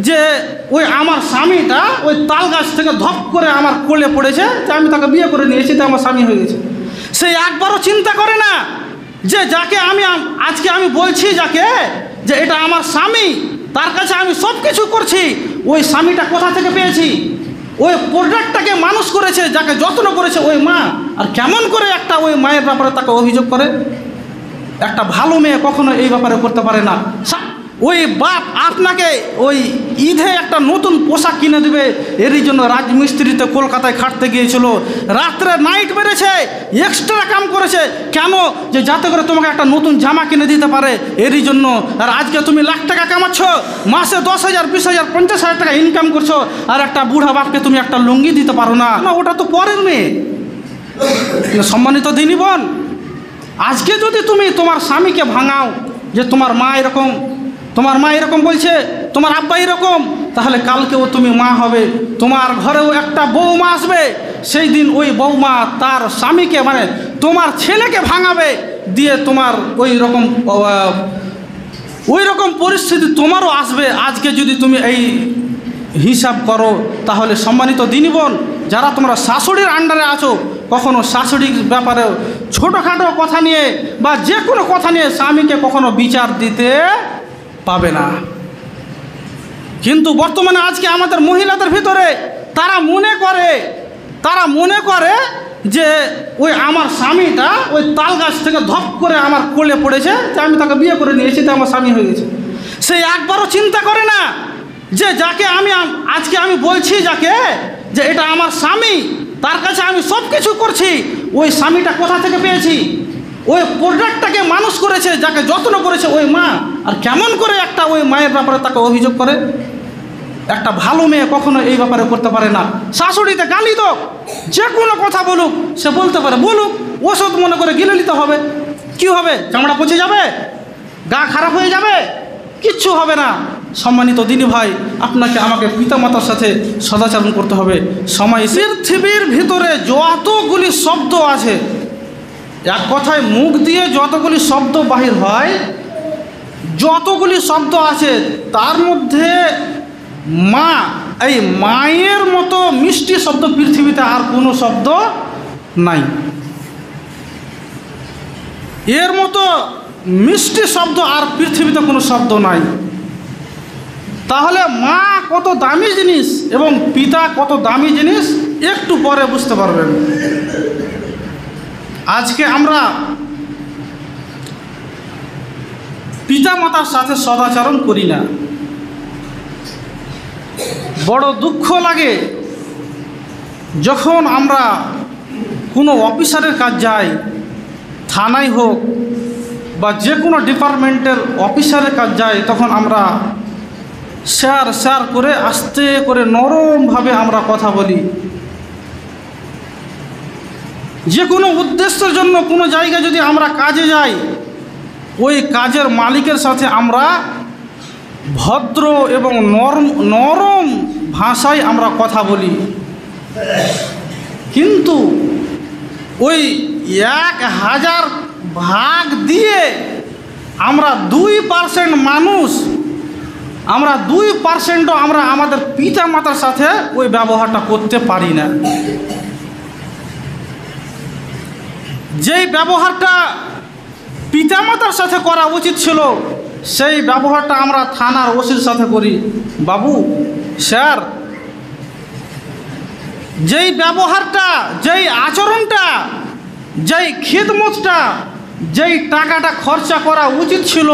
যে ওই আমার স্বামীটা ওই তাল গাছ থেকে ধপ করে আমার কোলে পড়েছে, যে আমি তাকে বিয়ে করে নিয়েছি, তো আমার স্বামী হয়ে গেছে। সে একবারও চিন্তা করে না যে যাকে আজকে আমি বলছি, যাকে যে এটা আমার স্বামী, তার কাছে আমি সব কিছু করছি, ওই স্বামীটা কোথা থেকে পেয়েছি? ওই প্রোডাক্টটাকে মানুষ করেছে, যাকে যত্ন করেছে ওই মা। আর কেমন করে একটা ওই মায়ের ব্যাপারে তাকে অভিযোগ করে? একটা ভালো মেয়ে কখনো এই ব্যাপারে করতে পারে না। ওই বাপ আপনাকে ওই ঈদে একটা নতুন পোশাক কিনে দেবে, এরই জন্য রাজমিস্ত্রিতে কলকাতায় খাটতে গিয়েছিল, রাত্রে নাইট মেরেছে, এক্সট্রা কাম করেছে, কেন? যে যাতে করে তোমাকে একটা নতুন জামা কিনে দিতে পারে, এরই জন্য। আর আজকে তুমি লাখ টাকা কামাচ্ছ, মাসে 10,000, 20,000, 50,000 টাকা ইনকাম করছো, আর একটা বুড়া বাপকে তুমি একটা লুঙ্গি দিতে পারো না। না, ওটা তো পরের মেয়ে। সম্মানিত দিনী বোন, আজকে যদি তুমি তোমার স্বামীকে ভাঙাও যে তোমার মা এরকম বলছে, তোমার আব্বা এরকম, তাহলে কালকেও তুমি মা হবে, তোমার ঘরেও একটা বৌমা আসবে, সেই দিন ওই বৌমা তার স্বামীকে মানে তোমার ছেলেকে ভাঙাবে, দিয়ে তোমার ওই রকম পরিস্থিতি তোমারও আসবে। আজকে যদি তুমি এই হিসাব করো, তাহলে সম্মানিত দিনী বোন, যারা তোমরা শাশুড়ির আন্ডারে আছো, কখনো শাশুড়ির ব্যাপারে ছোটোখাটো কথা নিয়ে বা যে কোনো কথা নিয়ে স্বামীকে কখনো বিচার দিতে পাবে না। কিন্তু বর্তমানে আজকে আমাদের মহিলাদের ভিতরে তারা মনে করে যে ওই আমার স্বামীটা ওই তাল গাছ থেকে ধপ করে আমার কোলে পড়েছে, যে আমি তাকে বিয়ে করে নিয়েছি, তো আমার স্বামী হয়ে গেছে। সে একবারও চিন্তা করে না যে যাকে আজকে আমি বলছি, যাকে যে এটা আমার স্বামী, তার কাছে আমি সব কিছু করছি, ওই স্বামীটা কোথা থেকে পেয়েছি? ওই প্রোডাক্টটাকে মানুষ করেছে, যাকে যত্ন করেছে ওই মা। আর কেমন করে একটা ওই মায়ের ব্যাপারে তাকে অভিযোগ করে? একটা ভালো মেয়ে কখনো এই ব্যাপারে করতে পারে না। শাশুড়িতে গালি দোক, যে কোনো কথা বলুক, সে বলতে পারে, বলুক, ওষুধ মনে করে গিলে নিতে হবে। কি হবে? চামড়া পচে যাবে, গা খারাপ হয়ে যাবে, কিচ্ছু হবে না। সম্মানিত দিনী ভাই, আপনাকে আমাকে পিতামাতার সাথে সদাচরণ করতে হবে। পৃথিবীর ভিতরে যতগুলি শব্দ আছে, এক কথায় মুখ দিয়ে যতগুলি শব্দ বাহির হয়, যতগুলি শব্দ আছে, তার মধ্যে মা, এই মায়ের মতো মিষ্টি শব্দ পৃথিবীতে আর কোনো শব্দ নাই। এর মতো মিষ্টি শব্দ আর পৃথিবীতে কোনো শব্দ নাই। তাহলে মা কত দামি জিনিস এবং পিতা কত দামি জিনিস একটু পরে বুঝতে পারবেন। আজকে আমরা পিতামাতার সাথে সদাচরণ করি না। বড় দুঃখ লাগে যখন আমরা কোনো অফিসারের কাজ যাই, থানায় হোক বা যে কোনো ডিপার্টমেন্টের অফিসারের কাজ যাই, তখন আমরা স্যার করে আস্তে করে নরমভাবে আমরা কথা বলি। যে কোনো উদ্দেশ্যের জন্য কোনো জায়গায় যদি আমরা কাজে যাই, ওই কাজের মালিকের সাথে আমরা ভদ্র এবং নরম ভাষায় আমরা কথা বলি। কিন্তু ওই 1000 ভাগ দিয়ে আমরা 2% মানুষ, আমরা 2%ও আমরা আমাদের পিতা মাতার সাথে ওই ব্যবহারটা করতে পারি না। যেই ব্যবহারটা পিতামাতার সাথে করা উচিত ছিল, সেই ব্যবহারটা আমরা থানার ওসির সাথে করি। বাবু, স্যার, যেই ব্যবহারটা, যেই আচরণটা, যেই খিদমতটা, যেই টাকাটা খরচা করা উচিত ছিল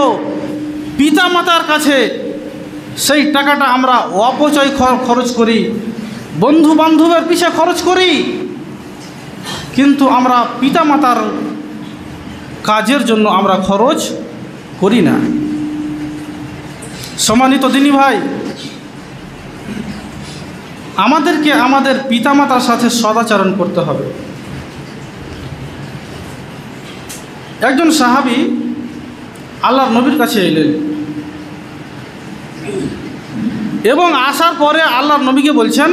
পিতামাতার কাছে, সেই টাকাটা আমরা অপচয় খরচ করি, বন্ধু বান্ধবের পিছে খরচ করি, কিন্তু আমরা পিতামাতার কাজের জন্য আমরা খরচ করি না। সম্মানিত দিনী ভাই, আমাদেরকে আমাদের পিতামাতার সাথে সদাচরণ করতে হবে। একজন সাহাবী আল্লাহর নবীর কাছে এলেন এবং আসার পরে আল্লাহর নবীকে বলছেন,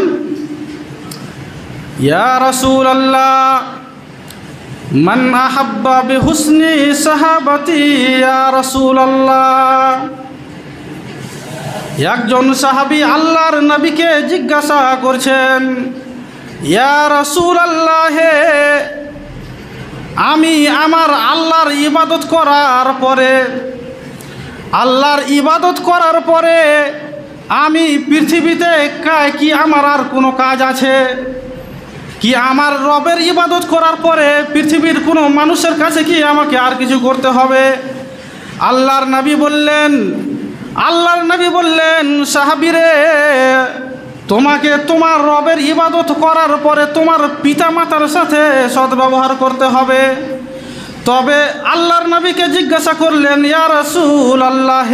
ইয়া রাসূলুল্লাহ, মান আহাব্বা বিহুসনি সাহাবাতি ইয়া রাসূলুল্লাহ। একজন সাহাবী আল্লাহর নবীকে জিজ্ঞাসা করছেন, ইয়া রাসূলুল্লাহ, আমি আমার আল্লাহর ইবাদত করার পরে আমি পৃথিবীতে কি আমার আর কোনো কাজ আছে? কি আমার রবের ইবাদত করার পরে পৃথিবীর কোনো মানুষের কাছে কি আমাকে আর কিছু করতে হবে? আল্লাহর নবী বললেন, সাহাবীরে, তোমাকে তোমার রবের ইবাদত করার পরে তোমার পিতামাতার সাথে সদ্ব্যবহার করতে হবে। তবে আল্লাহর নবীকে জিজ্ঞাসা করলেন, ইয়া রাসূলুল্লাহ,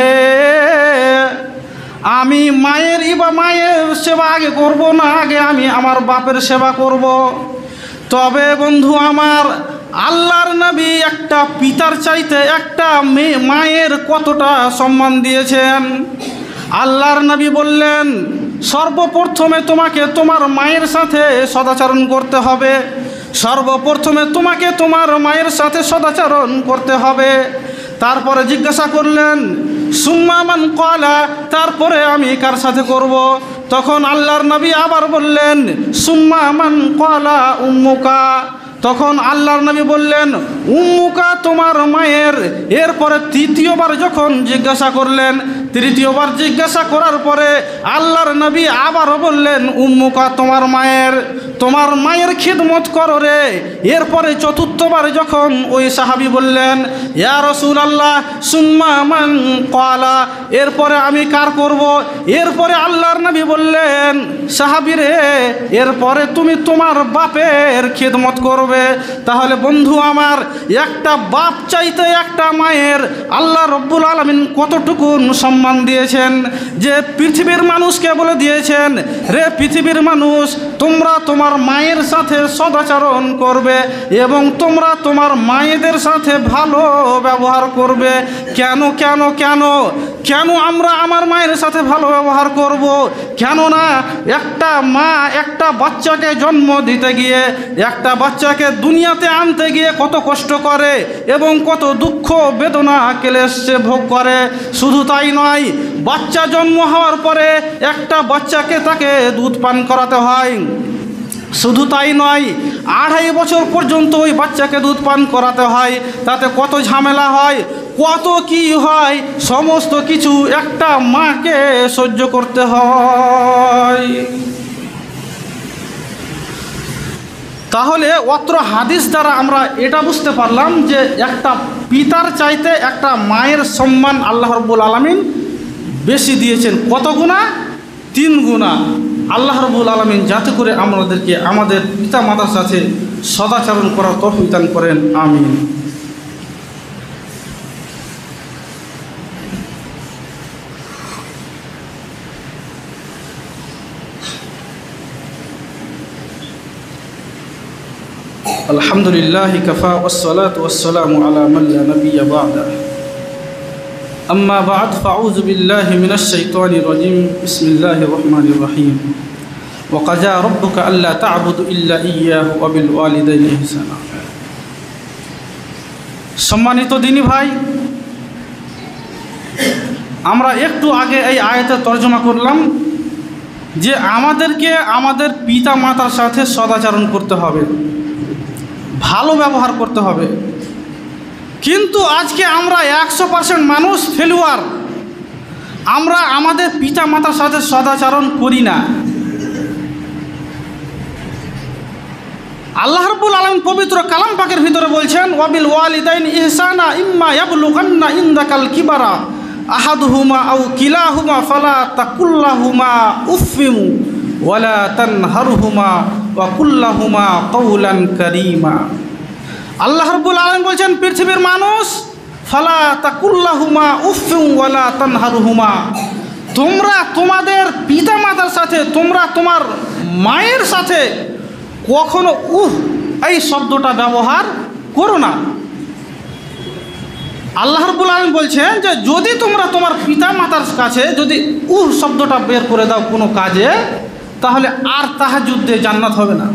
আমি মায়ের সেবা আগে করব না আগে আমি আমার বাপের সেবা করব? তবে বন্ধু আমার, আল্লাহর নবী একটা পিতার চাইতে একটা মায়ের কতটা সম্মান দিয়েছেন। আল্লাহর নবী বললেন, সর্বপ্রথমে তোমাকে তোমার মায়ের সাথে সদাচরণ করতে হবে। তারপরে জিজ্ঞাসা করলেন, সুম্মা মান ক্বালা, তারপরে আমি কার সাথে করব? তখন আল্লাহর নবী আবার বললেন, সুম্মা মান ক্বালা উম্মুকা। তখন আল্লাহর নবী বললেন, উম্মুকা, তোমার মায়ের। এরপরে তৃতীয়বার জিজ্ঞাসা করার পরে আল্লাহর নবী আবারও বললেন, উম্মুকা, তোমার মায়ের খিদমত করো রে। এরপরে চতুর্থবার যখন ওই সাহাবী বললেন, ইয়া রাসূলুল্লাহ, সুম্মা মান ক্বালা, এরপরে আমি কার করব? এরপরে আল্লাহর নবী বললেন, সাহাবী রে, এরপরে তুমি তোমার বাপের খিদমত করবে। তাহলে বন্ধু আমার, একটা বাপ চাইতে একটা মায়ের আল্লাহ রব্বুল আলামিন কতটুকু সম্মান দিয়েছেন, যে পৃথিবীর মানুষকে বলে দিয়েছেন, রে পৃথিবীর মানুষ, তোমরা তোমার মায়ের সাথে সদাচরণ করবে এবং তোমরা তোমার মায়েদের সাথে ভালো ব্যবহার করবে। কেন আমরা আমার মায়ের সাথে ভালো ব্যবহার করব? কেননা একটা মা একটা বাচ্চাকে জন্ম দিতে গিয়ে, একটা বাচ্চাকে দুনিয়াতে আনতে গিয়ে কত কষ্ট করে এবং কত দুঃখ বেদনা ক্লেশ সে ভোগ করে। শুধু তাই নয়, বাচ্চা জন্ম হওয়ার পরে একটা বাচ্চাকে তাকে দুধ পান করাতে হয়। শুধু তাই নয়, 2.5 বছর পর্যন্ত ওই বাচ্চাকে দুধ পান করাতে হয়। তাতে কত ঝামেলা হয়, কত কি হয়, সমস্ত কিছু একটা মাকে সহ্য করতে হয়। তাহলে অত্র হাদিস দ্বারা আমরা এটা বুঝতে পারলাম যে একটা পিতার চাইতে একটা মায়ের সম্মান আল্লাহ রাব্বুল আলামিন বেশি দিয়েছেন। কত গুণা? 3 গুণা। আল্লাহ রাব্বুল আলামিন যাতে করে আমাদেরকে আমাদের পিতা মাতার সাথে সদাচরণ করার তৌফিক দান করেন, আমিন। আলহামদুলিল্লাহি কাফা ওয়াসসালাতু ওয়াসসালামু আলা মান লা নাবিয়্যা বা'দা। আম্মা বা'দ, ফাউযু বিল্লাহি মিনাশ শাইতানির রাজীম। বিসমিল্লাহির রহমানির রহিম। ওয়া কাযা রাব্বুকা আল্লা তা'বুদু ইল্লা ইয়্যাহু ওয়া বিল ওয়ালিদাইনি ইহসানা। সম্মানিত দিনী ভাই, আমরা একটু আগে এই আয়াতের তর্জমা করলাম যে আমাদেরকে আমাদের পিতা মাতার সাথে সদাচরণ করতে হবে, ভালো ব্যবহার করতে হবে। কিন্তু আজকে আমরা 100% মানুষ ফেলুয়ার। আমরা আমাদের পিতা মাতার সাথে সদাচরণ করি না। আল্লাহ রাব্বুল আলামিন পবিত্র কালাম পাকের ভিতরে বলছেন, ওয়াবিল ওয়ালিদাইনি ইহসানা ইম্মা ইয়াবলুগান্না ইনদাকাল কিবারা আহাদুহুমা আও কিলাহুমা ফালা তাকুল্লাহুমা উফফিম ওয়ালা তানহারহুমা ওয়া কুল্লাহুমা কওলান কারীমা। আল্লাহ রাব্বুল আলামিন বলছেন, পৃথিবীর মানুষ, ফালা তাকুল্লাহুমা উফফিম ওয়ালা তানহারহুমা, তোমরা তোমাদের পিতা মাতার সাথে, তোমরা তোমার মায়ের সাথে কখনো এই শব্দটা ব্যবহার করো না। আল্লাহ রাব্বুল আলামিন বলছেন যে যদি তোমরা তোমার পিতা মাতার কাছে যদি শব্দটা বের করে দাও কোনো কাজে, তাহলে আর তাহাজ্জুদ দিয়ে জান্নাত হবে না।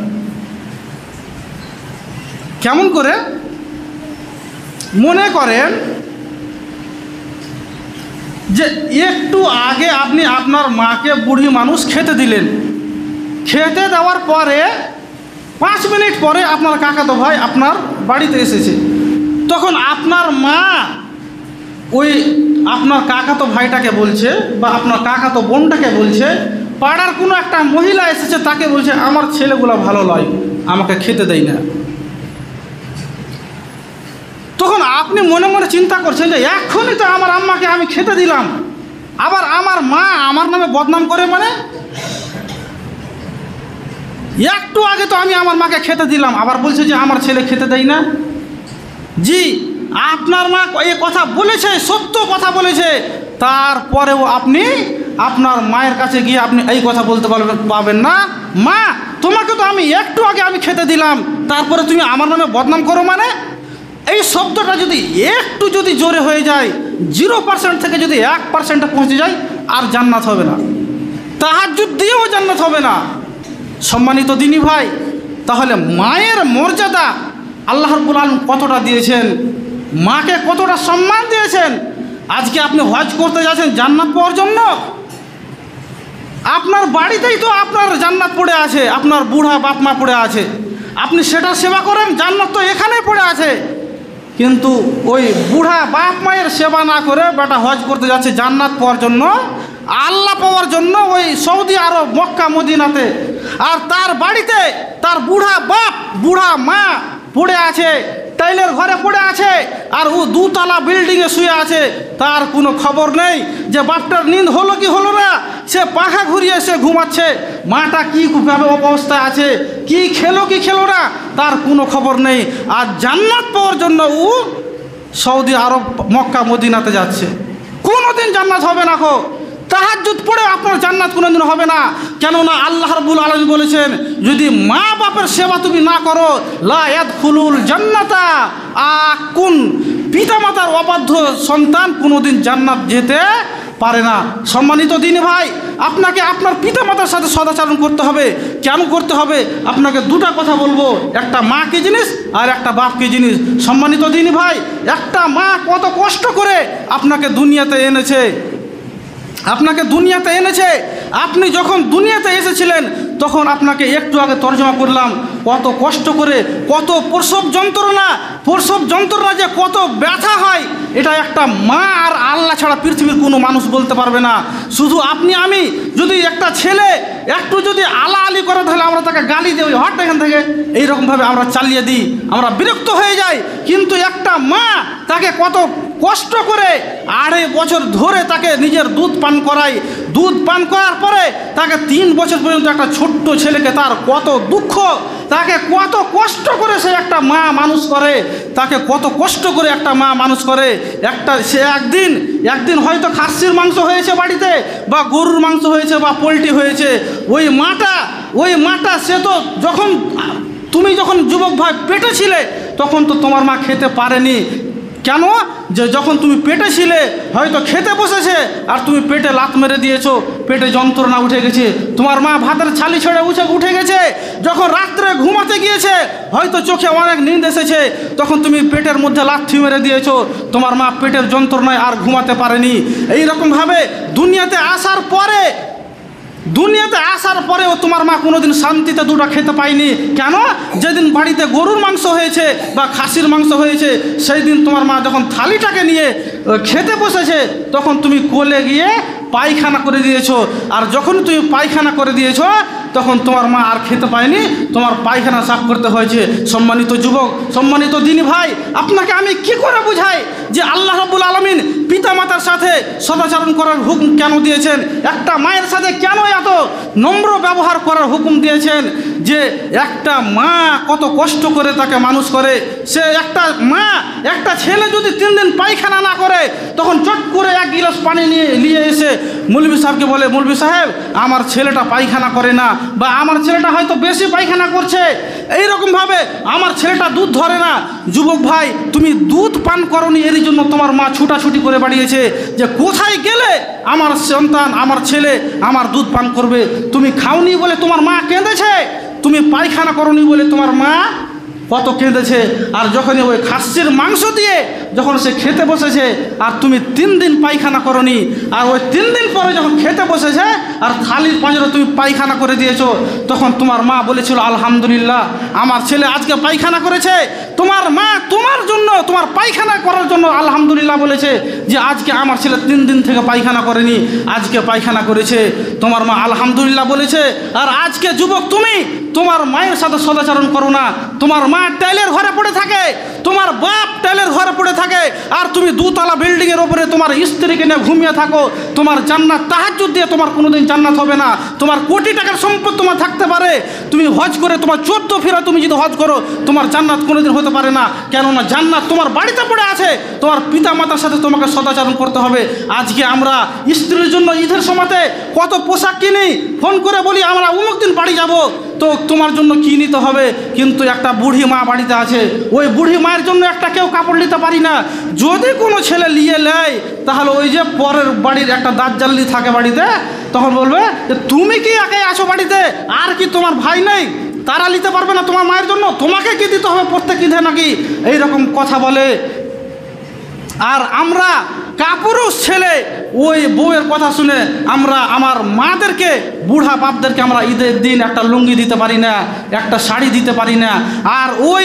কেমন করে? মনে করেন যে একটু আগে আপনি আপনার মাকে বুড়ি মানুষ খেতে দিলেন, খেতে দেওয়ার পরে 5 মিনিট পরে আপনার কাকাতো ভাই আপনার বাড়িতে এসেছে, তখন আপনার মা ওই আপনার কাকাতো ভাইটাকে বলছে বা আপনার কাকাতো বোনটাকে বলছে, পাড়ার কোনো একটা মহিলা এসেছে তাকে বলছে আমার ছেলেগুলো ভালো নয়, আমাকে খেতে দেয় না। তখন আপনি মনে মনে চিন্তা করছেন যে এখনই তো আমার আম্মাকে আমি খেতে দিলাম, আবার আমার মা আমার নামে বদনাম করে, মানে একটু আগে তো আমি আমার মাকে খেতে দিলাম, আবার বলছে যে আমার ছেলে খেতে দেয় না। জি, আপনার মা এই কথা বলেছে, সত্য কথা বলেছে, তারপরেও আপনি আপনার মায়ের কাছে গিয়ে আপনি এই কথা বলতে পারবেন না, মা তোমাকে তো আমি একটু আগে আমি খেতে দিলাম, তারপরে তুমি আমার নামে বদনাম করো। মানে এই শব্দটা যদি একটু যদি জোরে হয়ে যায়, 0% থেকে যদি 1% পৌঁছে যায়, আর জান্নাত হবে না, তাহাজ্জুদ দিয়েও জান্নাত হবে না। সম্মানিত দিনী ভাই, তাহলে মায়ের মর্যাদা আল্লাহ রাব্বুল আলামিন কতটা দিয়েছেন, মাকে কতটা সম্মান দিয়েছেন। আজকে আপনি হজ করতে যাচ্ছেন জান্নাত পাওয়ার জন্য, আপনার বাড়িতেই তো আপনার জান্নাত পড়ে আছে, আপনার বুড়া বাপ মা পড়ে আছে, আপনি সেটা সেবা করেন, জান্নাত তো এখানে পড়ে আছে। কিন্তু ওই বুড়া বাপ মায়ের সেবা না করে বেটা হজ করতে যাচ্ছে জান্নাত পাওয়ার জন্য, আল্লাহ পাওয়ার জন্য ওই সৌদি আরব মক্কা মদিনাতে, আর তার বাড়িতে তার বুড়া বাপ বুড়া মা পড়ে আছে, টাইলের ঘরে পড়ে আছে, আর ও 2 তলা বিল্ডিংয়ে শুয়ে আছে, তার কোনো খবর নেই যে বাপটার নিন্দ হলো কি হলো না, সে পাখা ঘুরিয়ে সে ঘুমাচ্ছে, মাটা কীভাবে অবস্থায় আছে, কি খেলো কি খেলো না, তার কোনো খবর নেই। আর জান্নাত পাওয়ার জন্য ও সৌদি আরব মক্কা মদিনাতে যাচ্ছে, কোনোদিন জান্নাত হবে না। তাহাজ্জুদ পড়ে আপনার জান্নাত কোনোদিন হবে না। কেননা আল্লাহ রাব্বুল আলামিন বলেছেন, যদি মা বাপের সেবা তুমি না করো, লা ইয়াদখুলুল জান্নাতা, কোন পিতামাতার অবাধ্য সন্তান কোনোদিন জান্নাত যেতে পারে না। সম্মানিত দিনী ভাই, আপনাকে আপনার পিতামাতার সাথে সদাচরণ করতে হবে। কেন করতে হবে? আপনাকে 2টা কথা বলবো, একটা মা কি জিনিস আর একটা বাপ কি জিনিস। সম্মানিত দিনী ভাই, একটা মা কত কষ্ট করে আপনাকে দুনিয়াতে এনেছে, আপনি যখন দুনিয়াতে এসেছিলেন তখন আপনাকে একটু আগে তর্জমা করলাম, কত কষ্ট করে, কত প্রসব যন্ত্রণা যে কত ব্যথা হয়, এটা একটা মা আর আল্লাহ ছাড়া পৃথিবীর কোনো মানুষ বলতে পারবে না। শুধু আপনি আমি যদি একটা ছেলে একটু যদি আলি করে, তাহলে আমরা তাকে গালি দিই, ওই হট এখান থেকে, এইরকমভাবে আমরা চালিয়ে দিই, আমরা বিরক্ত হয়ে যাই। কিন্তু একটা মা তাকে কত কষ্ট করে 2.5 বছর ধরে তাকে নিজের দুধ পান করায়, দুধ পান করার পরে তাকে 3 বছর পর্যন্ত একটা ছোট্ট ছেলেকে, তার কত দুঃখ, তাকে কত কষ্ট করে সে একটা মা মানুষ করে, তাকে কত কষ্ট করে একটা মা মানুষ করে। সে একদিন হয়তো খাসির মাংস হয়েছে বাড়িতে, বা গরুর মাংস হয়েছে, বা পোলট্রি হয়েছে, ওই মাটা সে তো তুমি যখন যুবক ভাই পেটে ছিলে তখন তো তোমার মা খেতে পারেনি। কেন? যে যখন তুমি পেটে ছিলে হয়তো খেতে বসেছে আর তুমি পেটে লাত মেরে দিয়েছো, পেটে যন্ত্রণা উঠে গেছে, তোমার মা ভাতের ছালি ছেড়ে উঠে গেছে। যখন রাত্রে ঘুমাতে গিয়েছে হয়তো চোখে অনেক নিন্দ এসেছে, তখন তুমি পেটের মধ্যে লাথি মেরে দিয়েছো, তোমার মা পেটের যন্ত্রণায় আর ঘুমাতে পারেনি। এইরকমভাবে দুনিয়াতে আসার পরেও তোমার মা কোনোদিন শান্তিতে 2টা খেতে পায়নি। কেন? যেদিন বাড়িতে গরুর মাংস হয়েছে বা খাসির মাংস হয়েছে, সেই দিন তোমার মা যখন থালিটাকে নিয়ে খেতে বসেছে তখন তুমি কোলে গিয়ে পায়খানা করে দিয়েছো, আর যখন তুমি পায়খানা করে দিয়েছো তখন তোমার মা আর খেতে পায়নি, তোমার পায়খানা সাফ করতে হয়েছে। সম্মানিত যুবক, সম্মানিত দিনী ভাই, আপনাকে আমি কি করে বুঝাই যে আল্লাহ রাব্বুল আলামিন পিতামাতার সাথে সদাচরণ করার হুকুম কেন দিয়েছেন, একটা মায়ের সাথে কেন এত নম্র ব্যবহার করার হুকুম দিয়েছেন। যে একটা মা কত কষ্ট করে তাকে মানুষ করে, সে একটা ছেলে যদি 3 দিন পায়খানা না করে তখন চট করে 1 গিলাস পানি নিয়ে এসে মৌলভী সাহেবকে বলে, মৌলভী সাহেব আমার ছেলেটা পায়খানা করে না, বা আমার ছেলেটা হয়তো বেশি পায়খানা করছে, এইরকমভাবে আমার ছেলেটা দুধ ধরে না। যুবক ভাই, তুমি দুধ পান করনি, এর জন্য তোমার মা ছুটাছুটি করে বাড়িয়েছে যে কোথায় গেলে আমার সন্তান, আমার ছেলে আমার দুধ পান করবে। তুমি খাওনি বলে তোমার মা কেঁদেছে, তুমি পায়খানা করনি বলে তোমার মা কত কেঁদেছে। আর যখনই ওই খাসির মাংস দিয়ে যখন সে খেতে বসেছে আর তুমি 3 দিন পায়খানা করনি, আর ওই 3 দিন পরে যখন খেতে বসেছে আর থালির পাঁজরে তুমি পায়খানা করে দিয়েছো, তখন তোমার মা বলেছিল আলহামদুলিল্লাহ আমার ছেলে আজকে পায়খানা করেছে। তোমার মা তোমার জন্য, তোমার পায়খানা করার জন্য আলহামদুলিল্লাহ বলেছে যে আজকে আমার ছেলে 3 দিন থেকে পায়খানা করেনি, আজকে পায়খানা করেছে। তোমার মা আলহামদুলিল্লাহ বলেছে। আর আজকে যুবক তুমি তোমার মায়ের সাথে সদাচরণ করো না। তোমার মা টাইলের ঘরে পড়ে থাকে, তোমার বাপ টাইলের ঘরে পড়ে থাকে, আর তুমি 2 তলা বিল্ডিংয়ের ওপরে তোমার স্ত্রীকে নিয়ে ঘুমিয়ে থাকো। তোমার জান্নাত তাহাজ্জুদ দিয়ে তোমার কোনোদিন জান্নাত হবে না। তোমার কোটি টাকার সম্পদ তোমার থাকতে পারে, তুমি হজ করে তোমার 14 ফেরা তুমি যদি হজ করো তোমার জান্নাত কোনোদিন হতে পারে না। কেননা জান্নাত তোমার বাড়িতে পড়ে আছে। তোমার পিতা মাতার সাথে তোমাকে সদাচরণ করতে হবে। আজকে আমরা স্ত্রীর জন্য ঈদের সময়তে কত পোশাক কিনি, ফোন করে বলি আমরা অমুক দিন বাড়ি যাব, তো তোমার জন্য কি নিতে হবে। কিন্তু একটা বুড়ি মা বাড়িতে আছে, ওই বুড়ি মায়ের জন্য একটা কেউ কাপড় নিতে পারি না। যদি কোনো ছেলে নিয়ে নেয় তাহলে ওই যে পরের বাড়ির একটা দাজ্জালি থাকে বাড়িতে, তখন বলবে যে তুমি কি একাই আছো বাড়িতে, আর কি তোমার ভাই নেই, তারা নিতে পারবে না তোমার মায়ের জন্য, তোমাকে কি দিতে হবে প্রত্যেক ঈদে নাকি, এইরকম কথা বলে। আর আমরা কাপুরুষ ছেলে ওই বউয়ের কথা শুনে আমরা আমার মাদেরকে, বুড়া বাপদেরকে আমরা ঈদের দিন একটা লুঙ্গি দিতে পারি না, একটা শাড়ি দিতে পারি না। আর ওই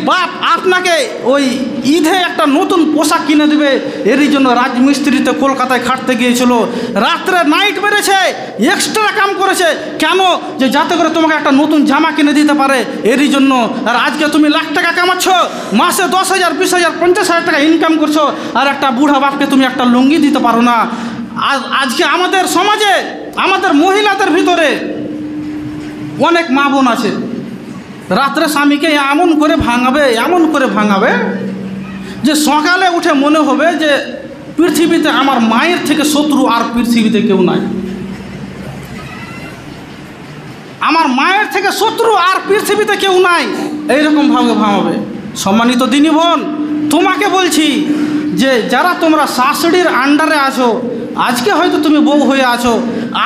বাপ আপনাকে ওই ঈদে একটা নতুন পোশাক কিনে দেবে, এরই জন্য রাজমিস্ত্রিতে কলকাতায় খাটতে গিয়েছিল, রাত্রে নাইট মেরেছে, এক্সট্রা কাম করেছে, কেন যে যাতে করে তোমাকে একটা নতুন জামা কিনে দিতে পারে, এরই জন্য। আর আজকে তুমি লাখ টাকা কামাচ্ছ, মাসে 10,000, 20,000, 50,000 টাকা ইনকাম করছো, আর একটা বুড়া বাপকে তুমি একটা লুঙ্গি দিতে পারো না। আজকে আমাদের সমাজে, আমাদের মহিলাদের ভিতরে অনেক মা বোন আছে, রাত্রে স্বামীকে এমন করে ভাঙাবে যে সকালে উঠে মনে হবে যে পৃথিবীতে আমার মায়ের থেকে শত্রু আর পৃথিবীতে কেউ নাই, আমার মায়ের থেকে শত্রু আর পৃথিবীতে কেউ নাই, এইরকমভাবে ভাঙাবে। সম্মানিত দিনী বোন, তোমাকে বলছি যে যারা তোমরা শাশুড়ির আন্ডারে আছো, আজকে হয়তো তুমি বউ হয়ে আছো,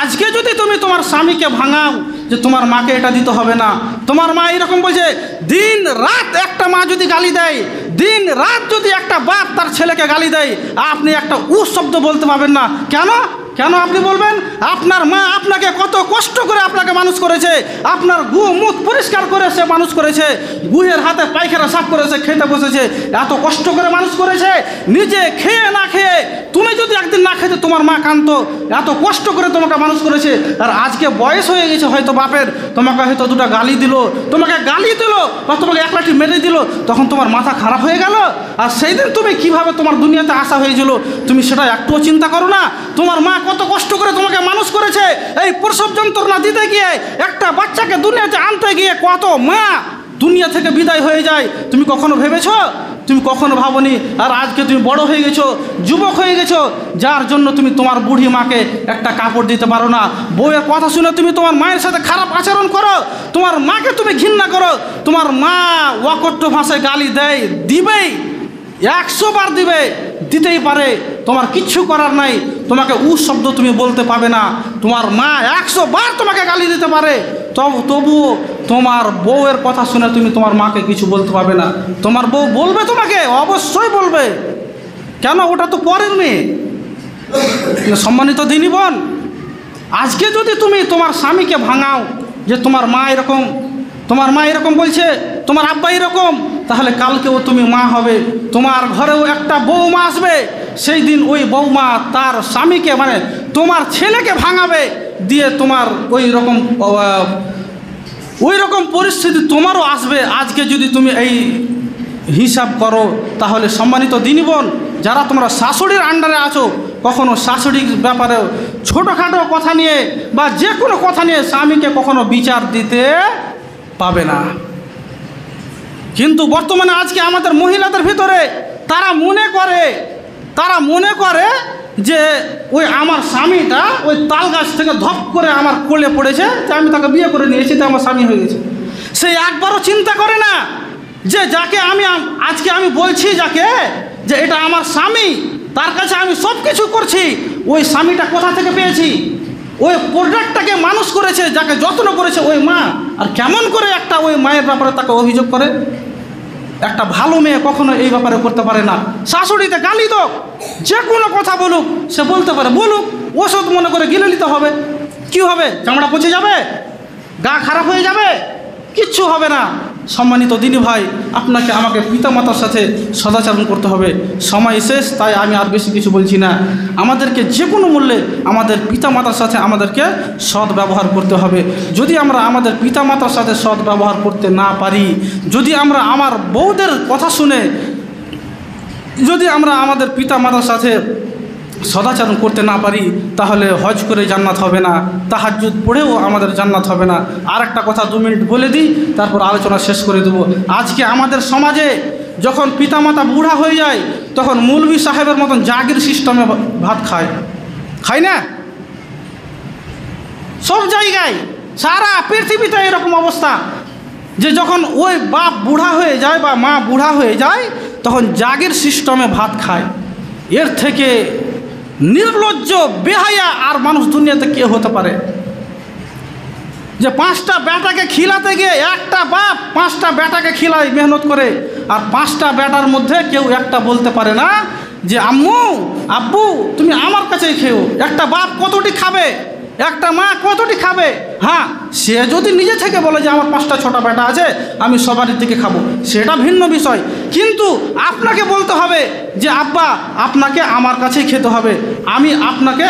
আজকে যদি তুমি তোমার স্বামীকে ভাঙাও যে তোমার মাকে এটা দিতে হবে না, তোমার মা এরকম বলছে, দিন রাত একটা মা যদি গালি দেয়, দিন রাত যদি একটা বাপ তার ছেলেকে গালি দেয়, আপনি একটা শব্দ বলতে পারবেন না। কেন আপনি বলবেন? আপনার মা আপনাকে কত কষ্ট করে আপনাকে মানুষ করেছে, আপনার গু মুখ পরিষ্কার করে সে মানুষ করেছে, গুহের হাতে পায়খানা সাফ করেছে, খেতে বসেছে, এত কষ্ট করে মানুষ করেছে, নিজে খেয়ে না খেয়ে। তুমি যদি একদিন না খেতে তোমার মা কাঁদতো, এত কষ্ট করে তোমাকে মানুষ করেছে। আর আজকে বয়স হয়ে গেছে হয়তো বাপের, তোমাকে হয়তো 2টা গালি দিল, বা তোমাকে 1 লাঠি মেরে দিল, তখন তোমার মাথা খারাপ হয়ে গেল। আর সেই দিন তুমি কিভাবে তোমার দুনিয়াতে আসা হয়েছিল তুমি সেটা একটুও চিন্তা করো না। তোমার মা কত কষ্ট করে তোমাকে মানুষ করেছে, এই প্রসব যন্ত্রণা দিতে গিয়ে, একটা বাচ্চাকে দুনিয়াতে আনতে গিয়ে কত মা দুনিয়া থেকে বিদায় হয়ে যায়। তুমি কখনো ভেবেছো? তুমি কখনো ভাবনি। আর আজকে তুমি বড় হয়ে গেছো, যুবক হয়ে গেছো, যার জন্য তুমি তোমার বুড়ি মাকে একটা কাপড় দিতে পারো না। বউয়ের কথা শুনে তুমি তোমার মায়ের সাথে খারাপ আচরণ করো, তোমার মাকে তুমি ঘৃণা করো। তোমার মা অকট্য ভাষায় গালি দেয়, দিবেই, 100 বার দিতেই পারে, তোমার কিচ্ছু করার নাই। তোমাকে শব্দ তুমি বলতে পাবে না। তোমার মা 100 বার তোমাকে গালি দিতে পারে, তবুও তোমার বউয়ের কথা শুনে তুমি তোমার মাকে কিছু বলতে পারবে না। তোমার বউ বলবে তোমাকে, অবশ্যই বলবে, কেন ওটা তো পরের মেয়ে। সম্মানিত দিনী বোন, আজকে যদি তুমি তোমার স্বামীকে ভাঙাও যে তোমার মা এরকম বলছে, তোমার আব্বা এরকম, তাহলে কালকেও তুমি মা হবে, তোমার ঘরেও একটা বৌমা আসবে। সেই দিন ওই বৌমা তার স্বামীকে, মানে তোমার ছেলেকে ভাঙাবে, দিয়ে তোমার ওই রকম পরিস্থিতি তোমারও আসবে। আজকে যদি তুমি এই হিসাব করো, তাহলে সম্মানিত দিনী বোন, যারা তোমরা শাশুড়ির আন্ডারে আছো, কখনো শাশুড়ির ব্যাপারে ছোটোখাটো কথা নিয়ে বা যে কোনো কথা নিয়ে স্বামীকে কখনো বিচার দিতে পাবে না। কিন্তু বর্তমানে আজকে আমাদের মহিলাদের ভিতরে তারা মনে করে যে ওই আমার স্বামীটা ওই তাল গাছ থেকে ধপ করে আমার কোলে পড়েছে, যে আমি তাকে বিয়ে করে নিয়েছি, তো আমার স্বামী হয়ে গেছে। সে একবারও চিন্তা করে না যে যাকে আজকে আমি বলছি যাকে যে এটা আমার স্বামী, তার কাছে আমি সব কিছু করছি, ওই স্বামীটা কোথা থেকে পেয়েছি, ওই প্রোডাক্টটাকে মানুষ করেছে, যাকে যত্ন করেছে ওই মা, আর কেমন করে একটা ওই মায়ের ব্যাপারে তাকে অভিযোগ করে? একটা ভালো মেয়ে কখনো এই ব্যাপারে করতে পারে না। শাশুড়িতে গালি দোক, যে কোনো কথা বলুক, সে বলতে পারে, বলুক, ওষুধ মনে করে গিলে নিতে হবে। কি হবে? চামড়া পচে যাবে, গা খারাপ হয়ে যাবে, কিচ্ছু হবে না। সম্মানিত দিনী ভাই, আপনাকে আমাকে পিতামাতার সাথে সদাচরণ করতে হবে। সময় শেষ, তাই আমি আর বেশি কিছু বলছি না। আমাদেরকে যে কোনো মূল্যে আমাদের পিতামাতার সাথে আমাদেরকে সৎ ব্যবহার করতে হবে। যদি আমরা আমাদের পিতামাতার সাথে সৎ ব্যবহার করতে না পারি, যদি আমরা আমার বউদের কথা শুনে যদি আমরা আমাদের পিতামাতার সাথে সদাচরণ করতে না পারি, তাহলে হজ করে জান্নাত হবে না, তাহাজ্জুদ পড়েও আমাদের জান্নাত হবে না। আর একটা কথা 2 মিনিট বলে দিই, তারপর আলোচনা শেষ করে দেব। আজকে আমাদের সমাজে যখন পিতামাতা বুড়া হয়ে যায়, তখন মৌলভী সাহেবের মতন জাগির সিস্টেমে ভাত খায় না? সব জায়গায়, সারা পৃথিবীতে এরকম অবস্থা যে যখন ওই বাপ বুড়া হয়ে যায় বা মা বুড়া হয়ে যায়, তখন জাগির সিস্টেমে ভাত খায়। এর থেকে নির্লজ্জ, বেহায়া আর মানুষ দুনিয়াতে কে হতে পারে? যে 5টা বেটাকে খিলাতে গিয়ে একটা বাপ 5টা বেটাকে খিলায় মেহনত করে, আর 5টা বেটার মধ্যে কেউ একটা বলতে পারে না যে আম্মু, আব্বু, তুমি আমার কাছেই খেও। একটা বাপ কতটি খাবে? একটা মা কতটি খাবে? হ্যাঁ, সে যদি নিজে থেকে বলে যে আমার 5টা 6টা বেটা আছে, আমি সবারই থেকে খাবো, সেটা ভিন্ন বিষয়। কিন্তু আপনাকে বলতে হবে যে আব্বা, আপনাকে আমার কাছেই খেতে হবে, আমি আপনাকে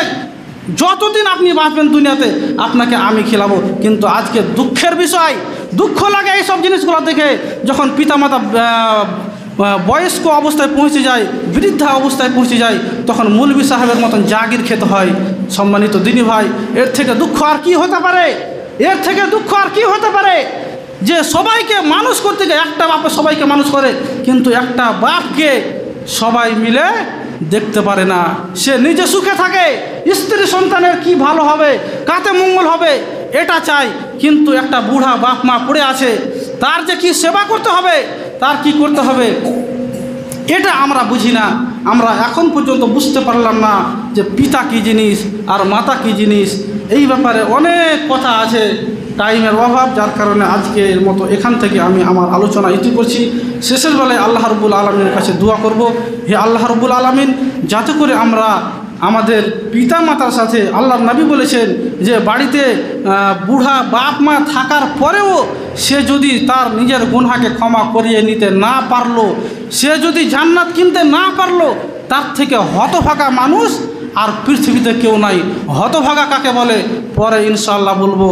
যতদিন আপনি বাঁচবেন দুনিয়াতে আপনাকে আমি খেলাবো। কিন্তু আজকে দুঃখের বিষয়, দুঃখ লাগে এইসব জিনিসগুলো দেখে, যখন পিতামাতা বয়স্ক অবস্থায় পৌঁছে যায়, বৃদ্ধা অবস্থায় পৌঁছে যায়, তখন মৌলভী সাহেবের মতন জাগির খেতে হয়। সম্মানিত দিনী ভাই, এর থেকে দুঃখ আর কি হতে পারে? এর থেকে দুঃখ আর কি হতে পারে? যে সবাইকে মানুষ করতে গিয়ে, একটা বাপে সবাইকে মানুষ করে, কিন্তু একটা বাপকে সবাই মিলে দেখতে পারে না। সে নিজে সুখে থাকে, স্ত্রী সন্তানের কি ভালো হবে, কাতে মঙ্গল হবে, এটা চাই। কিন্তু একটা বুড়া বাপ মা পড়ে আছে, তার যে কি সেবা করতে হবে, তার কি করতে হবে, এটা আমরা বুঝি না। আমরা এখন পর্যন্ত বুঝতে পারলাম না যে পিতা কী জিনিস আর মাতা কী জিনিস। এই ব্যাপারে অনেক কথা আছে, টাইমের অভাব, যার কারণে আজকের মতো এখান থেকে আমি আমার আলোচনা ইতি করছি। শেষের বেলায় আল্লাহ রাব্বুল আলামিনের কাছে দোয়া করব, হে আল্লাহ রাব্বুল আলামিন, যাতে করে আমরা আমাদের পিতা মাতার সাথে, আল্লাহর নবী বলেছেন যে বাড়িতে বুড়া বাপ মা থাকার পরেও সে যদি তার নিজের গুনাহকে ক্ষমা করিয়ে নিতে না পারলো, সে যদি জান্নাত কিনতে না পারলো, তার থেকে হতভাগা মানুষ আর পৃথিবীতে কেউ নাই। হতভাগা কাকে বলে পরে ইনশাআল্লাহ বলবো।